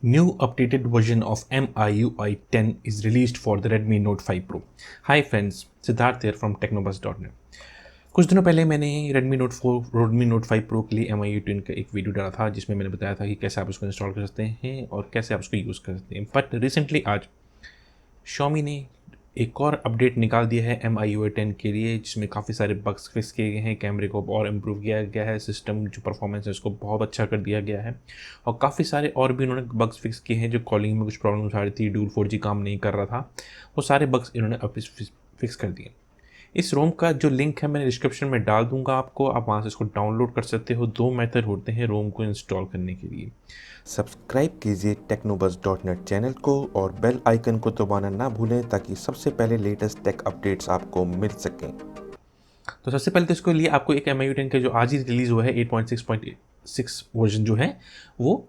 New updated version of MIUI 10 is released for the Redmi Note 5 Pro. Hi friends, Siddharth here from technobuzz.net. कुछ दिनों पहले मैंने Redmi Note 5 Pro के लिए MIUI 10 का एक वीडियो डाला था जिसमें मैंने बताया था कि कैसे आप उसको इंस्टॉल कर सकते हैं और कैसे आप उसको यूज़ कर सकते हैं। बट रिसेंटली आज Xiaomi ने एक और अपडेट निकाल दिया है MIUI 10 के लिए, जिसमें काफ़ी सारे बग्स फिक्स किए गए हैं, कैमरे को और इम्प्रूव किया गया है, सिस्टम जो परफॉर्मेंस है उसको बहुत अच्छा कर दिया गया है और काफ़ी सारे और भी इन्होंने बग्स फिक्स किए हैं। जो कॉलिंग में कुछ प्रॉब्लम्स आ रही थी, डूल 4G काम नहीं कर रहा था, वो सारे बग्स इन्होंने अब फिक्स कर दिए। इस रोम का जो लिंक है मैंने डिस्क्रिप्शन में डाल दूंगा आपको, आप वहाँ से इसको डाउनलोड कर सकते हो। दो मेथड होते हैं रोम को इंस्टॉल करने के लिए। सब्सक्राइब कीजिए टेक्नोबज़.नेट चैनल को और बेल आइकन को दबाना ना भूलें ताकि सबसे पहले लेटेस्ट टेक अपडेट्स आपको मिल सकें। तो सबसे पहले तो इसके लिए आपको एक MIUI 10 का जो आज ही रिलीज़ हुआ है 8.6.6 वर्जन जो है वो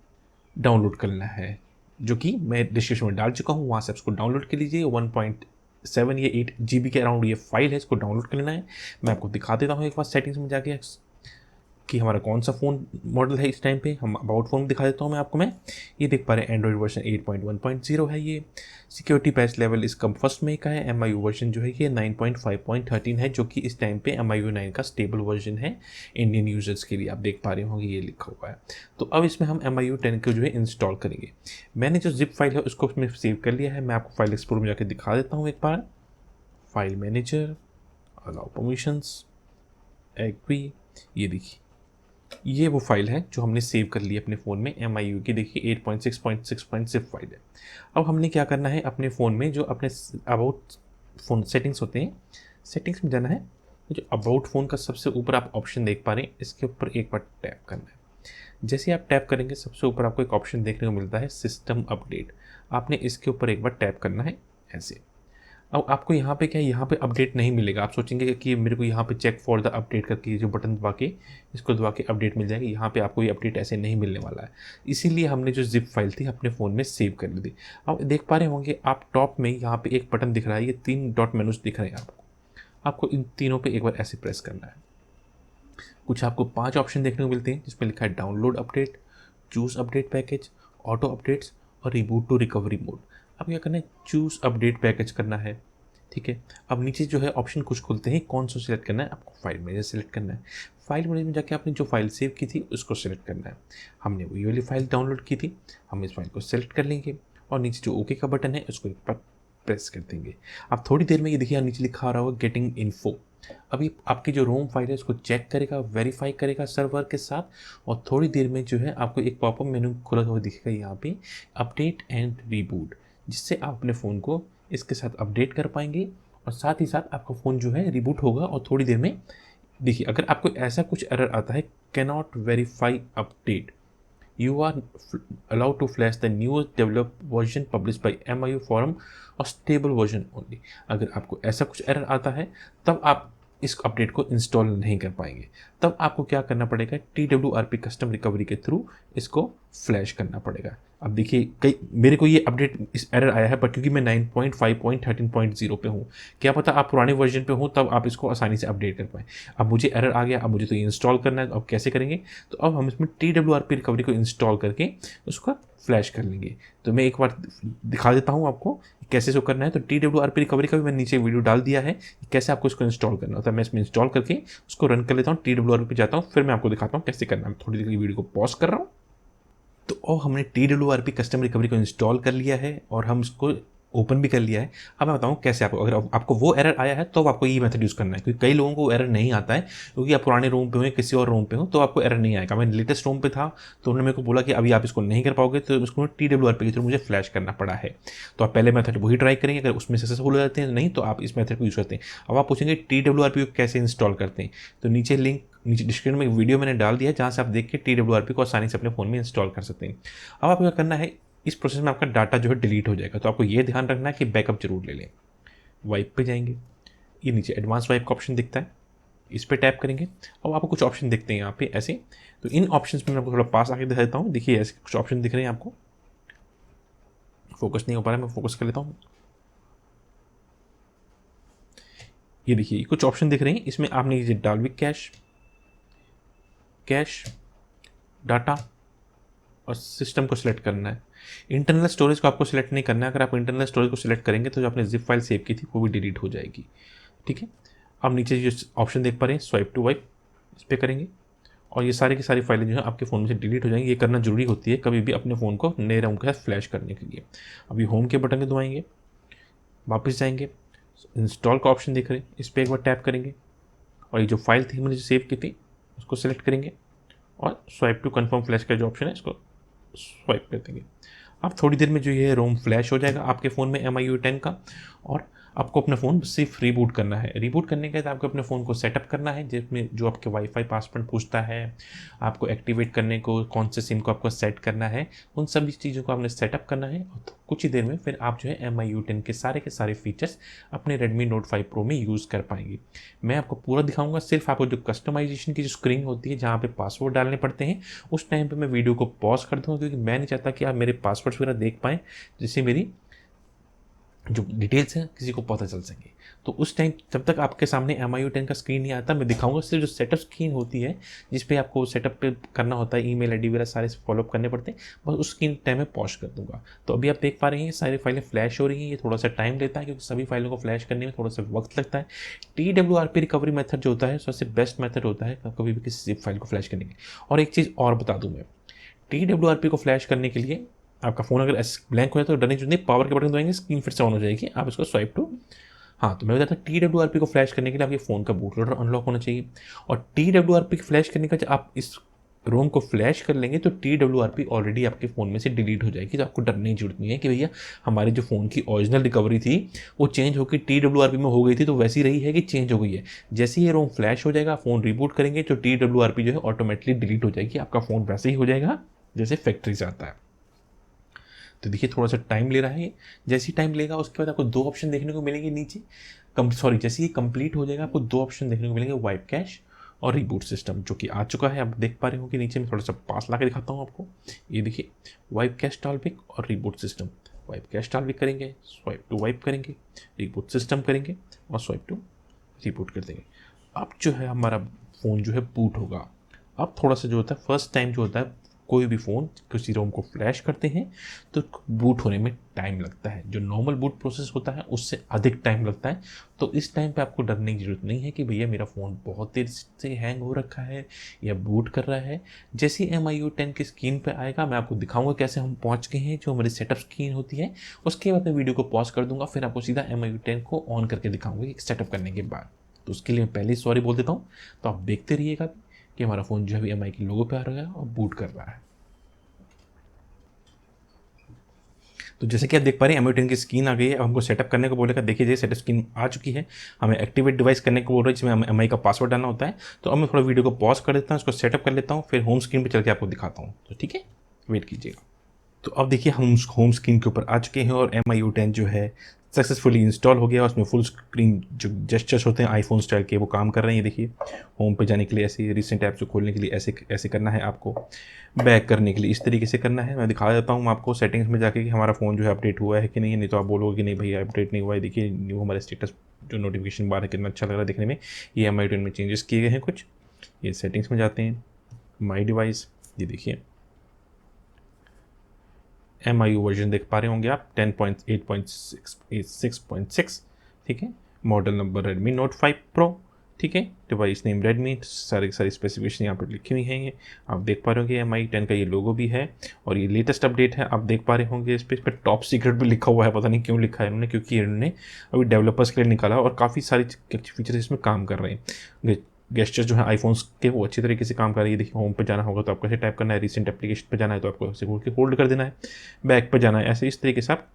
डाउनलोड करना है, जो कि मैं डिस्क्रिप्शन में डाल चुका हूँ। वहाँ से उसको डाउनलोड कर लीजिए। 1.7 या 8 GB के अराउंड ये फाइल है, इसको डाउनलोड कर लेना है। मैं आपको दिखा देता हूँ एक बार सेटिंग्स में जाके कि हमारा कौन सा फ़ोन मॉडल है इस टाइम पे। हम अबाउट फ़ोन दिखा देता हूँ मैं आपको। मैं ये देख पा रहे हैं एंड्रॉइड वर्जन 8.1.0 है। ये सिक्योरिटी पैच लेवल इसका फर्स्ट में का है। MIUI वर्जन जो है ये 9.5.13 है, जो कि इस टाइम पे MIUI 9 का स्टेबल वर्जन है इंडियन यूजर्स के लिए। आप देख पा रहे होंगे ये लिखा हुआ है। तो अब इसमें हम MIUI 10 को जो है इंस्टॉल करेंगे। मैंने जो जिप फाइल है उसको उसमें सेव कर लिया है। मैं आपको फाइल एक्सप्लोर में जाकर दिखा देता हूँ एक बार। File manager, allow permissions, agree. ये देखिए ये वो फाइल है जो हमने सेव कर ली अपने फ़ोन में MIUI की। देखिए 8.6.6 जिप फाइल है। अब हमने क्या करना है, अपने फ़ोन में जो अपने अबाउट फ़ोन सेटिंग्स होते हैं, सेटिंग्स में जाना है। जो अबाउट फ़ोन का सबसे ऊपर आप ऑप्शन देख पा रहे हैं, इसके ऊपर एक बार टैप करना है। जैसे आप टैप करेंगे सबसे ऊपर आपको एक ऑप्शन देखने को मिलता है सिस्टम अपडेट। आपने इसके ऊपर एक बार टैप करना है ऐसे। अब आपको यहाँ पे क्या है, यहाँ पे अपडेट नहीं मिलेगा। आप सोचेंगे कि मेरे को यहाँ पे चेक फॉर द अपडेट करके जो बटन दबा के इसको दबा के अपडेट मिल जाएगा। यहाँ पे आपको ये अपडेट ऐसे नहीं मिलने वाला है। इसीलिए हमने जो जिप फाइल थी अपने फ़ोन में सेव कर ली थी। अब देख पा रहे होंगे आप टॉप में यहाँ पे एक बटन दिख रहा है, ये 3 डॉट मेनूज दिख रहे हैं आपको। आपको इन तीनों पे एक बार ऐसे प्रेस करना है। कुछ आपको 5 ऑप्शन देखने को मिलते हैं जिसमें लिखा है download update, choose update package, auto updates और रिबूट टू रिकवरी मोड। अब क्या करना है, चूज़ अपडेट पैकेज करना है। ठीक है। अब नीचे जो है ऑप्शन कुछ खुलते हैं, कौन सा सिलेक्ट करना है आपको, फाइल मैनेजर सेलेक्ट करना है। फाइल मैनेजर में जाके आपने जो फाइल सेव की थी उसको सेलेक्ट करना है। हमने वही वाली फाइल डाउनलोड की थी, हम इस फाइल को सेलेक्ट कर लेंगे और नीचे जो ओके का बटन है उसको एक बार प्रेस कर देंगे। अब थोड़ी देर में ये देखिए नीचे लिखा आ रहा होगा गेटिंग इन्फो। अभी आपकी जो रोम फाइल है उसको चेक करेगा, वेरीफाई करेगा सर्वर के साथ, और थोड़ी देर में जो है आपको एक पॉपअप मेनू खुला हुआ दिखेगा यहाँ पे, अपडेट एंड रीबूट, जिससे आप अपने फ़ोन को इसके साथ अपडेट कर पाएंगे और साथ ही साथ आपका फ़ोन जो है रिबूट होगा। और थोड़ी देर में देखिए अगर आपको ऐसा कुछ एरर आता है, cannot verify update, you are allowed to flash the newest developed version published by MIUI forum और stable version only। अगर आपको ऐसा कुछ एरर आता है तब आप इस अपडेट को इंस्टॉल नहीं कर पाएंगे। तब आपको क्या करना पड़ेगा, TWRP कस्टम रिकवरी के थ्रू इसको फ्लैश करना पड़ेगा। अब देखिए कई मेरे को ये अपडेट इस एरर आया है, पर क्योंकि मैं 9.5.13.0 पे हूँ, क्या पता आप पुराने वर्जन पे हो तब आप इसको आसानी से अपडेट कर पाएँ। अब मुझे एरर आ गया, अब मुझे तो ये इंस्टॉल करना है। अब कैसे करेंगे, तो अब हम इसमें TWRP रिकवरी को इंस्टॉल करके उसका फ्लैश कर लेंगे। तो मैं एक बार दिखा देता हूँ आपको कैसे इसको करना है। तो TWRP रिकवरी का भी मैंने नीचे वीडियो डाल दिया है, कैसे आपको इसको इंस्टॉल करना होता है। मैं इसमें इंस्टॉल करके उसको रन कर लेता हूँ, TWRP पे जाता हूँ, फिर मैं आपको दिखाता हूँ कैसे करना है। थोड़ी देर वीडियो को पॉज कर रहा हूँ। तो अब हमने TWRP कस्टम रिकवरी को इंस्टॉल कर लिया है और हम इसको ओपन भी कर लिया है। अब मैं बताऊँ कैसे आपको, अगर आपको वो एरर आया है तो आपको ये मेथड यूज़ करना है, क्योंकि कई लोगों को एरर नहीं आता है क्योंकि आप पुराने रोम पे हो या किसी और रोम पे हो तो आपको एरर नहीं आएगा। मैं लेटेस्ट रोम पे था तो उन्होंने मेरे को बोला कि अभी आप इसको नहीं कर पाओगे, तो उसको TWRP के थ्रू मुझे फ्लैश करना पड़ा है। तो आप पहले मेथड वही ट्राई करेंगे, अगर उसमें सक्सेसफुल हो जाते हैं, नहीं तो आप इस मेथड को यूज़ करते हैं। अब आप पूछेंगे TWRP को कैसे इंस्टॉल करते हैं, तो नीचे डिस्क्रिप्शन में एक वीडियो मैंने डाल दिया है जहाँ से आप देख के TWRP को आसानी से अपने फ़ोन में इंस्टॉल कर सकते हैं। अब आपको क्या करना है, इस प्रोसेस में आपका डाटा जो है डिलीट हो जाएगा, तो आपको ये ध्यान रखना है कि बैकअप जरूर ले लें। वाइप पे जाएंगे, ये नीचे एडवांस वाइप का ऑप्शन दिखता है, इस पर टैप करेंगे। अब आपको कुछ ऑप्शन दिखते हैं यहाँ पे ऐसे। तो इन ऑप्शंस में मैं आपको थोड़ा पास आके दिखा देता हूँ। देखिए ऐसे कुछ ऑप्शन दिख रहे हैं आपको, फोकस नहीं हो पा रहा है, मैं फोकस कर लेता हूँ। ये देखिए कुछ ऑप्शन दिख रहे हैं, इसमें आपने ये डालविक कैश, कैश, डाटा, और सिस्टम को सिलेक्ट करना है। इंटरनल स्टोरेज को आपको सिलेक्ट नहीं करना है। अगर आप इंटरनल स्टोरेज को सिलेक्ट करेंगे तो जो आपने जिप फाइल सेव की थी वो भी डिलीट हो जाएगी। ठीक है, अब नीचे जो ऑप्शन देख पा रहे हैं स्वाइप टू वाइप, इस पर करेंगे और ये सारी की सारी फाइलें जो है आपके फ़ोन में से डिलीट हो जाएंगी। ये करना जरूरी होती है कभी भी अपने फ़ोन को नए रोम के साथ फ्लैश करने के लिए। अभी होम के बटन को दबाएंगे, वापस जाएंगे, इंस्टॉल का ऑप्शन देख रहे हैं, इस पर एक बार टैप करेंगे और ये जो फाइल थी मैंने जो सेव की थी उसको सेलेक्ट करेंगे और स्वाइप टू कन्फर्म फ्लैश का जो ऑप्शन है इसको स्वाइप कर देंगे। अब थोड़ी देर में जो ये रोम फ्लैश हो जाएगा आपके फ़ोन में MIU 10 का, और आपको अपना फ़ोन सिर्फ रीबूट करना है। रीबूट करने के बाद आपको अपने फ़ोन को सेटअप करना है, जिसमें जो आपके वाईफाई पासवर्ड पूछता है, आपको एक्टिवेट करने को कौन से सिम को आपको सेट करना है, उन सभी चीज़ों को आपने सेटअप करना है। और तो कुछ ही देर में फिर आप जो है MIU 10 के सारे फीचर्स अपने Redmi Note 5 Pro में यूज़ कर पाएंगे। मैं आपको पूरा दिखाऊंगा, सिर्फ आपको जो कस्टमाइजेशन की जो स्क्रीन होती है जहाँ पे पासवर्ड डालने पड़ते हैं उस टाइम पे मैं वीडियो को पॉज कर दूँगा, क्योंकि मैं नहीं चाहता कि आप मेरे पासवर्ड्स वगैरह देख पाएँ, जिससे मेरी जो डिटेल्स हैं किसी को पता चल सके। तो उस टाइम जब तक आपके सामने MIU 10 का स्क्रीन नहीं आता, मैं दिखाऊंगा सिर्फ जो सेटअप स्क्रीन होती है जिस पे आपको सेटअप पे करना होता है, ईमेल ID वगैरह सारे फॉलोअप करने पड़ते हैं, बस उस स्क्रीन टाइम में पॉज कर दूंगा। तो अभी आप देख पा रहे हैं सारी फाइलें फ्लैश हो रही हैं। ये थोड़ा सा टाइम लेता है क्योंकि सभी फाइलों को फ्लैश करने में थोड़ा सा वक्त लगता है। TWRP रिकवरी मेथड जो होता है सबसे बेस्ट मेथड होता है कभी भी किसी जिप फाइल को फ्लैश करने के लिए। और एक चीज़ और बता दूँ मैं, TWRP को फ्लैश करने के लिए आपका फ़ोन अगर ब्लैंक हो जाए तो डरने की जरूरत नहीं, पावर के बटन दबाएंगे स्क्रीन फिर से ऑन हो जाएगी, आप इसको स्वाइप टू। हाँ, तो मैं बताता हूँ TWRP को फ्लैश करने के लिए आपके फ़ोन का बूट लोडर अनलॉक होना चाहिए। और TWRP को फ्लैश करने का जब आप इस रोम को फ्लैश कर लेंगे तो TWRP ऑलरेडी आपके फ़ोन में से डिलीट हो जाएगी। तो आपको डरने की जरूरत नहीं है कि भैया हमारे जो फ़ोन की ओरिजिनल रिकवरी थी वो चेंज होकर TWRP में हो गई थी तो वैसी रही है कि चेंज हो गई है। जैसे ही ये रोम फ्लैश हो जाएगा, फ़ोन रिबूट करेंगे तो TWRP जो है ऑटोमेटिकली डिलीट हो जाएगी, आपका फ़ोन वैसे ही हो जाएगा जैसे फैक्ट्री से आता है। तो देखिए थोड़ा सा टाइम ले रहा है ये। जैसे ही टाइम लेगा उसके बाद आपको दो ऑप्शन देखने को मिलेंगे नीचे। जैसे ही कंप्लीट हो जाएगा आपको दो ऑप्शन देखने को मिलेंगे, वाइप कैश और रिबूट सिस्टम, जो कि आ चुका है। आप देख पा रहे हो कि नीचे में थोड़ा सा पास ला के दिखाता हूँ आपको। ये देखिए वाइप कैश टॉलपिक और रिबूट सिस्टम। वाइप कैश टॉलपिक करेंगे, स्वाइप टू वाइप करेंगे, रिबूट सिस्टम करेंगे और स्वाइप टू रिबूट कर देंगे। अब जो है हमारा फ़ोन जो है बूट होगा। अब थोड़ा सा जो होता है फर्स्ट टाइम जो होता है कोई भी फ़ोन किसी रोम को फ्लैश करते हैं तो बूट होने में टाइम लगता है, जो नॉर्मल बूट प्रोसेस होता है उससे अधिक टाइम लगता है। तो इस टाइम पे आपको डरने की ज़रूरत नहीं है कि भैया मेरा फ़ोन बहुत देर से हैंग हो रखा है या बूट कर रहा है। जैसे ही MIU 10 की स्क्रीन पे आएगा मैं आपको दिखाऊंगा कैसे हम पहुंच गए हैं, जो हमारी सेटअप स्क्रीन होती है। उसके बाद मैं वीडियो को पॉज कर दूंगा, फिर आपको सीधा MIU 10 को ऑन करके दिखाऊंगा सेटअप करने के बाद। तो उसके लिए मैं पहले ही सॉरी बोल देता हूँ। तो आप देखते रहिएगा कि हमारा फ़ोन जो है MI के लोगो पे आ रहा है और बूट कर रहा है। तो जैसे कि आप देख पा रहे हैं MIU 10 की स्क्रीन आ गई है। अब हमको सेटअप करने को बोलेगा, देखिए ये सेटअप स्क्रीन आ चुकी है। हमें एक्टिवेट डिवाइस करने को बोल रहा है जिसमें हमें MI का पासवर्ड डालना होता है। तो अब मैं थोड़ा वीडियो को पॉज कर देता हूँ, उसको सेटअप कर लेता हूँ, फिर होम स्क्रीन पर चल के आपको दिखाता हूँ। तो ठीक है, वेट कीजिएगा। तो अब देखिए हम होम स्क्रीन के ऊपर आ चुके हैं और MIU 10 जो है सक्सेसफुली इंस्टॉल हो गया। उसमें फुल स्क्रीन जो जेस्चर्स होते हैं आईफोन स्टाइल के वो काम कर रहे हैं। ये देखिए होम पे जाने के लिए ऐसे, रिसेंट ऐप्स को खोलने के लिए ऐसे ऐसे करना है आपको, बैक करने के लिए इस तरीके से करना है। मैं दिखा देता हूँ आपको सेटिंग्स में जाके कि हमारा फ़ोन जो है अपडेट हुआ है कि नहीं। नहीं तो आप बोलोगे कि नहीं भैया अपडेट नहीं हुआ है। देखिए न्यू हमारे स्टेटस जो नोटिफिकेशन बार है कितना अच्छा लग रहा है देखने में। ये MIU 10 में चेंजेस किए गए हैं कुछ। ये सेटिंग्स में जाते हैं, माई डिवाइस, ये देखिए MIU वर्जन देख पा रहे होंगे आप 10.8.6, ठीक है। Model number Redmi Note 5 Pro, ठीक है। डिवाइस नेम Redmi, सारी स्पेसिफिकेशन यहाँ पर लिखी हुई हैं। ये आप देख पा रहे होंगे MIU 10 का ये लोगो भी है और ये लेटेस्ट अपडेट है। आप देख पा रहे होंगे इस पर टॉप सीक्रेट भी लिखा हुआ है, पता नहीं क्यों लिखा है इन्होंने, क्योंकि इन्होंने अभी डेवलपर्स के लिए निकाला और काफ़ी सारी फीचर्स इसमें काम कर रहे हैं। गेस्चर जो है आईफोन्स के वो अच्छी तरीके से काम कर रही है। देखिए होम पे जाना होगा तो आपको ऐसे टाइप करना है, रिसेंट एप्लीकेशन पे जाना है तो आपको ऐसे होल्ड कर देना है, बैक पे जाना है ऐसे, इस तरीके से आप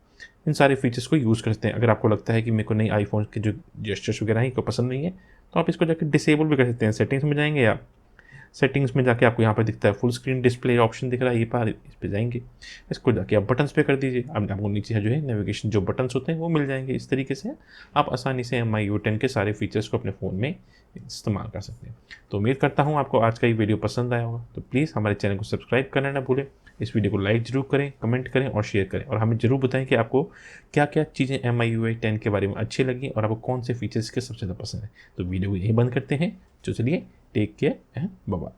इन सारे फीचर्स को यूज़ करते हैं। अगर आपको लगता है कि मेरे को नहीं आईफोन के जो जेस्चर्स वगैरह हैं को पसंद नहीं है तो आप इसको जाकर डिसेबल भी कर सकते हैं। सेटिंग्स में जाएंगे आप, सेटिंग्स में जाके आपको यहाँ पर दिखता है फुल स्क्रीन डिस्प्ले ऑप्शन दिख रहा है, ये पर इस पर जाएंगे, इसको जाके आप बटन्स पे कर दीजिए। अब आपको नीचे जो है नेविगेशन जो बटन्स होते हैं वो मिल जाएंगे। इस तरीके से आप आसानी से MIU 10 के सारे फीचर्स को अपने फ़ोन में इस्तेमाल कर सकते हैं। तो उम्मीद करता हूँ आपको आज का ये वीडियो पसंद आया होगा। तो प्लीज़ हमारे चैनल को सब्सक्राइब करना ना भूलें, इस वीडियो को लाइक ज़रूर करें, कमेंट करें और शेयर करें, और हमें ज़रूर बताएं कि आपको क्या क्या चीज़ें MIU 10 के बारे में अच्छी लगी और आपको कौन से फीचर्स के सबसे ज़्यादा पसंद है। तो वीडियो को यहीं बंद करते हैं। तो चलिए, take care and bye bye.